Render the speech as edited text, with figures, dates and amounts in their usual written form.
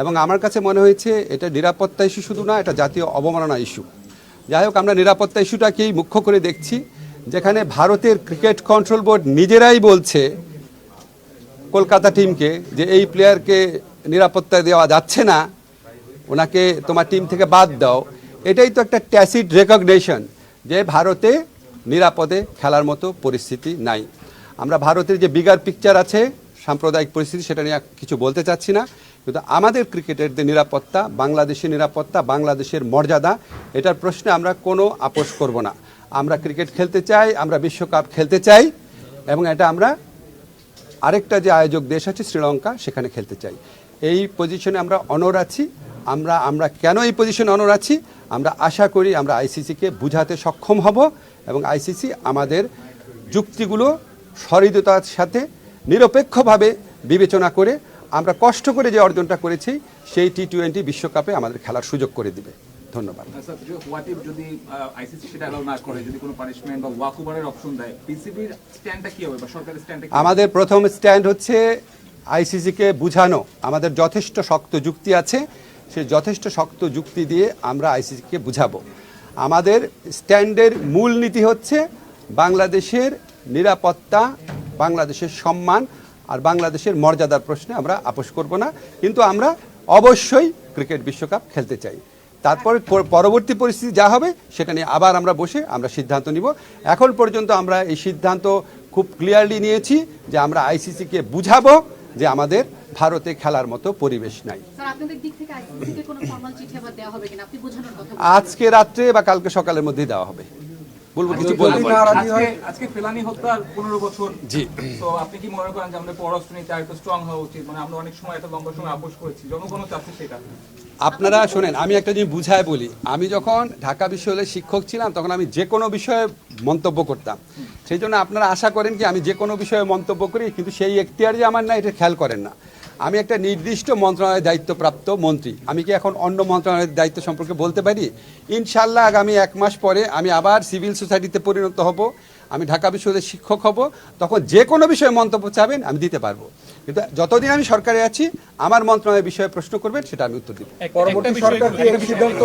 এবং আমার কাছে মনে হয়েছে এটা নিরাপত্তা ইস্যু শুধু না, এটা জাতীয় অবমাননা ইস্যু। যাই হোক, আমরা নিরাপত্তা ইস্যুটাকেই মুখ্য করে দেখছি, যেখানে ভারতের ক্রিকেট কন্ট্রোল বোর্ড নিজেরাই বলছে কলকাতা টিমকে যে এই প্লেয়ারকে নিরাপত্তা দেওয়া যাচ্ছে না, ওনাকে তোমার টিম থেকে বাদ দাও। এটাই তো একটা ট্যাসিড রেকগনিশন যে ভারতে নিরাপদে খেলার মতো পরিস্থিতি নাই। আমরা ভারতের যে বিগার পিকচার আছে, সাম্প্রদায়িক পরিস্থিতি, সেটা নিয়ে কিছু বলতে চাচ্ছি না, কিন্তু আমাদের ক্রিকেটের যে নিরাপত্তা, বাংলাদেশের নিরাপত্তা, বাংলাদেশের মর্যাদা, এটার প্রশ্নে আমরা কোনো আপোষ করব না। আমরা ক্রিকেট খেলতে চাই, আমরা বিশ্বকাপ খেলতে চাই, এবং এটা আমরা আরেকটা যে আয়োজক দেশ আছে শ্রীলঙ্কা, সেখানে খেলতে চাই। এই পজিশনে আমরা অনর আছি। আমরা কেন এই পজিশনে অনর আছি? আমরা আশা করি আমরা আইসিসিকে বুঝাতে সক্ষম হব, এবং আইসিসি আমাদের যুক্তিগুলো সহৃদয়তার সাথে নিরপেক্ষভাবে বিবেচনা করে আমরা কষ্ট করে যে অর্জনটা করেছি সেই টি-20 বিশ্বকাপে আমাদের খেলার সুযোগ করে দিবে। ধন্যবাদ। যদি আইসিসি সেটা অ্যালাউ না করে, যদি কোনো পানিশমেন্ট বা ওয়াকওভারের অপশন দেয়, পিসিবির স্ট্যান্ডটা কি হবে বা সরকারের স্ট্যান্ডটা কি? আমাদের প্রথম স্ট্যান্ড হচ্ছে আইসিসিকে বুঝানো। আমাদের যথেষ্ট শক্ত যুক্তি আছে, সেই যথেষ্ট শক্ত যুক্তি দিয়ে আমরা আইসিসিকে বুঝাবো। আমাদের স্ট্যান্ডের মূল নীতি হচ্ছে বাংলাদেশের নিরাপত্তা, বাংলাদেশের সম্মান আর বাংলাদেশের মর্যাদার প্রশ্নে আমরা আপোষ করব না, কিন্তু আমরা অবশ্যই ক্রিকেট বিশ্বকাপ খেলতে চাই। তারপর পরবর্তী পরিস্থিতি যা হবে সেটা নিয়ে আবার আমরা বসে আমরা সিদ্ধান্ত নিব। এখন পর্যন্ত আমরা এই সিদ্ধান্ত খুব ক্লিয়ারলি নিয়েছি যে আমরা আইসিসিকে বুঝাবো যে আমাদের ভারতে খেলার মতো পরিবেশ নাই। আজকে রাত্রে বা কালকে সকালের মধ্যেই দেওয়া হবে। বলবো কিছু বলতে আজকে ফেলানি হত্যার 15 বছর। জি, তো আপনি কি মনে করেন যে আমাদের পররাষ্ট্র নীতি আরেকটু স্ট্রং হওয়া উচিত? মানে আমরা অনেক সময় এত লম্বা সময় আপোষ করেছি, জনগণও চাচ্ছে সেটা। আপনারা শোনেন, আমি একটা জিনিস বুঝায় বলি। আমি যখন ঢাকা বিশ্ববিদ্যালয়ের শিক্ষক ছিলাম তখন আমি যে কোনো বিষয়ে মন্তব্য করতাম। সেই জন্য আপনারা আশা করেন কি আমি যে কোনো বিষয়ে মন্তব্য করি, কিন্তু সেই এখতিয়ার যে আমার না, এটা খেয়াল করেন না। আমি একটা নির্দিষ্ট মন্ত্রণালয়ের দায়িত্বপ্রাপ্ত মন্ত্রী। আমি কি এখন অন্য মন্ত্রণালয়ের দায়িত্ব সম্পর্কে বলতে পারি? ইনশাল্লাহ আগামী 1 মাস পরে আমি আবার সিভিল সোসাইটিতে পরিণত হব, আমি ঢাকা বিশ্ববিদ্যালয়ের শিক্ষক হব, তখন যে কোনো বিষয়ে মন্তব্য চাবেন আমি দিতে পারবো। কিন্তু যতদিন আমি সরকারে আছি আমার মন্ত্রণালয়ের বিষয়ে প্রশ্ন করবেন, সেটা আমি উত্তর দিব। পরবর্তী সরকার কি সিদ্ধান্ত